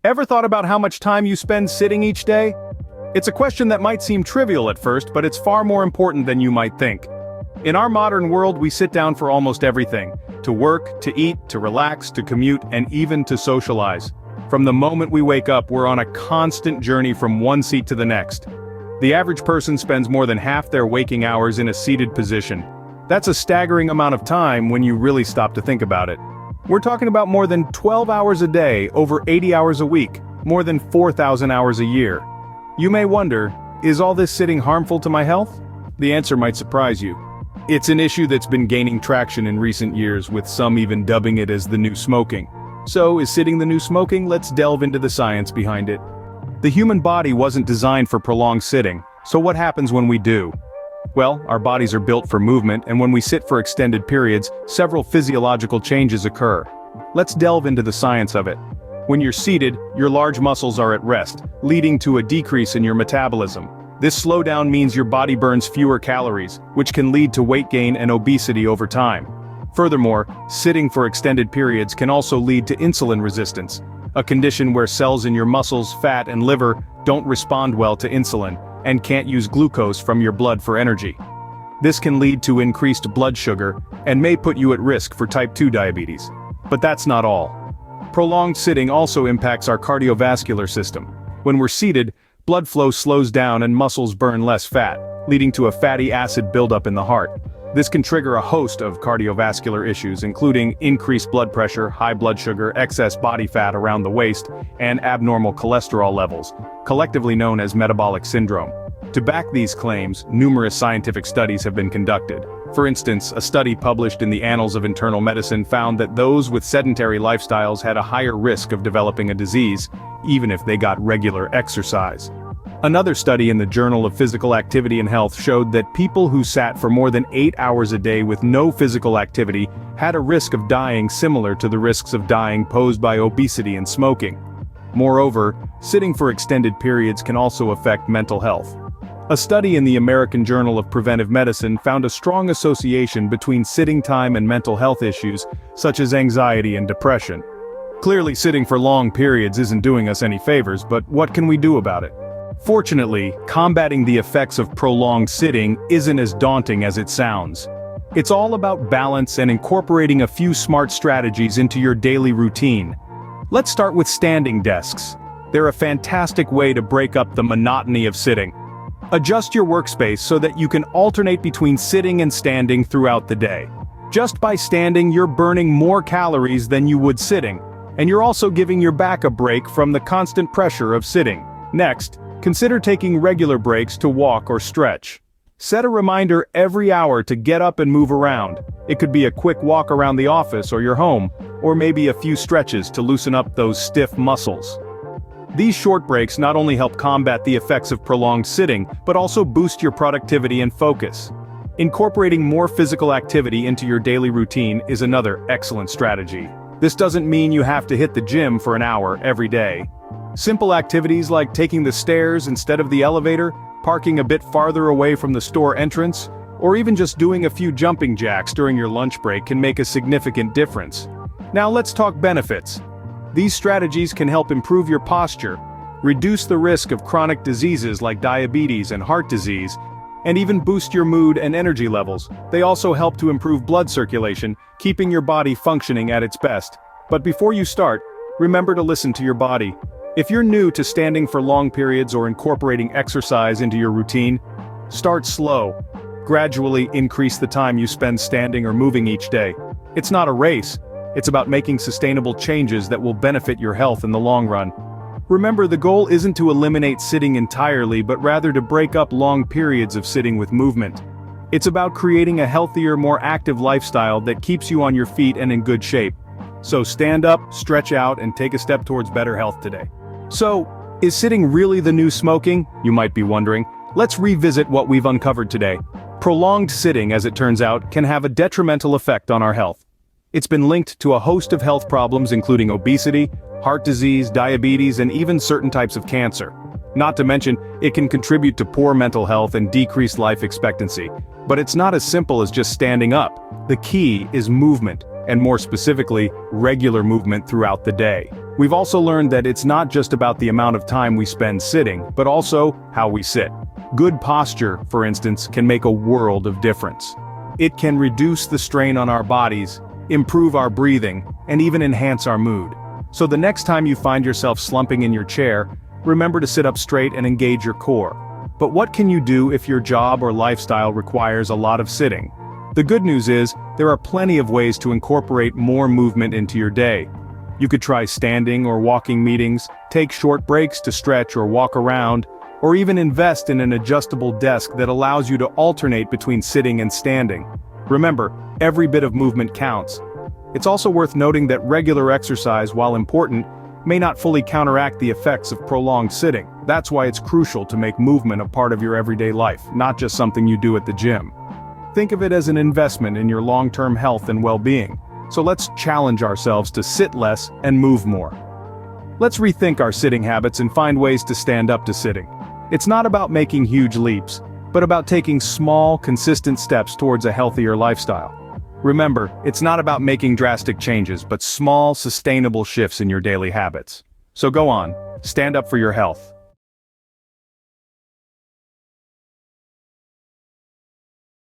Ever thought about how much time you spend sitting each day? It's a question that might seem trivial at first, but it's far more important than you might think. In our modern world, we sit down for almost everything: to work, to eat, to relax, to commute, and even to socialize. From the moment we wake up, we're on a constant journey from one seat to the next. The average person spends more than half their waking hours in a seated position. That's a staggering amount of time when you really stop to think about it. We're talking about more than 12 hours a day, over 80 hours a week, more than 4,000 hours a year. You may wonder, is all this sitting harmful to my health? The answer might surprise you. It's an issue that's been gaining traction in recent years, with some even dubbing it as the new smoking. So, is sitting the new smoking? Let's delve into the science behind it. The human body wasn't designed for prolonged sitting, so what happens when we do? Well, our bodies are built for movement, and when we sit for extended periods, several physiological changes occur. Let's delve into the science of it. When you're seated, your large muscles are at rest, leading to a decrease in your metabolism. This slowdown means your body burns fewer calories, which can lead to weight gain and obesity over time. Furthermore, sitting for extended periods can also lead to insulin resistance, a condition where cells in your muscles, fat, and liver don't respond well to insulin and can't use glucose from your blood for energy. This can lead to increased blood sugar and may put you at risk for type 2 diabetes. But that's not all. Prolonged sitting also impacts our cardiovascular system. When we're seated, blood flow slows down and muscles burn less fat, leading to a fatty acid buildup in the heart. This can trigger a host of cardiovascular issues, including increased blood pressure, high blood sugar, excess body fat around the waist, and abnormal cholesterol levels, collectively known as metabolic syndrome. To back these claims, numerous scientific studies have been conducted. For instance, a study published in the Annals of Internal Medicine found that those with sedentary lifestyles had a higher risk of developing a disease, even if they got regular exercise. Another study in the Journal of Physical Activity and Health showed that people who sat for more than 8 hours a day with no physical activity had a risk of dying similar to the risks of dying posed by obesity and smoking. Moreover, sitting for extended periods can also affect mental health. A study in the American Journal of Preventive Medicine found a strong association between sitting time and mental health issues, such as anxiety and depression. Clearly, sitting for long periods isn't doing us any favors, but what can we do about it? Fortunately, combating the effects of prolonged sitting isn't as daunting as it sounds. It's all about balance and incorporating a few smart strategies into your daily routine. Let's start with standing desks. They're a fantastic way to break up the monotony of sitting. Adjust your workspace so that you can alternate between sitting and standing throughout the day. Just by standing, you're burning more calories than you would sitting, and you're also giving your back a break from the constant pressure of sitting. Next, consider taking regular breaks to walk or stretch. Set a reminder every hour to get up and move around. It could be a quick walk around the office or your home, or maybe a few stretches to loosen up those stiff muscles. These short breaks not only help combat the effects of prolonged sitting, but also boost your productivity and focus. Incorporating more physical activity into your daily routine is another excellent strategy. This doesn't mean you have to hit the gym for an hour every day. Simple activities like taking the stairs instead of the elevator, parking a bit farther away from the store entrance, or even just doing a few jumping jacks during your lunch break can make a significant difference. Now let's talk benefits. These strategies can help improve your posture, reduce the risk of chronic diseases like diabetes and heart disease, and even boost your mood and energy levels. They also help to improve blood circulation, keeping your body functioning at its best. But before you start, remember to listen to your body. If you're new to standing for long periods or incorporating exercise into your routine, start slow. Gradually increase the time you spend standing or moving each day. It's not a race. It's about making sustainable changes that will benefit your health in the long run. Remember, the goal isn't to eliminate sitting entirely, but rather to break up long periods of sitting with movement. It's about creating a healthier, more active lifestyle that keeps you on your feet and in good shape. So stand up, stretch out, and take a step towards better health today. So, is sitting really the new smoking? You might be wondering. Let's revisit what we've uncovered today. Prolonged sitting, as it turns out, can have a detrimental effect on our health. It's been linked to a host of health problems including obesity, heart disease, diabetes, and even certain types of cancer. Not to mention, it can contribute to poor mental health and decreased life expectancy. But it's not as simple as just standing up. The key is movement, and more specifically, regular movement throughout the day. We've also learned that it's not just about the amount of time we spend sitting, but also how we sit. Good posture, for instance, can make a world of difference. It can reduce the strain on our bodies, improve our breathing, and even enhance our mood. So the next time you find yourself slumping in your chair, remember to sit up straight and engage your core. But what can you do if your job or lifestyle requires a lot of sitting? The good news is, there are plenty of ways to incorporate more movement into your day. You could try standing or walking meetings, take short breaks to stretch or walk around, or even invest in an adjustable desk that allows you to alternate between sitting and standing. Remember, every bit of movement counts. It's also worth noting that regular exercise, while important, may not fully counteract the effects of prolonged sitting. That's why it's crucial to make movement a part of your everyday life, not just something you do at the gym. Think of it as an investment in your long-term health and well-being. So let's challenge ourselves to sit less and move more. Let's rethink our sitting habits and find ways to stand up to sitting. It's not about making huge leaps, but about taking small, consistent steps towards a healthier lifestyle. Remember, it's not about making drastic changes, but small, sustainable shifts in your daily habits. So go on, stand up for your health.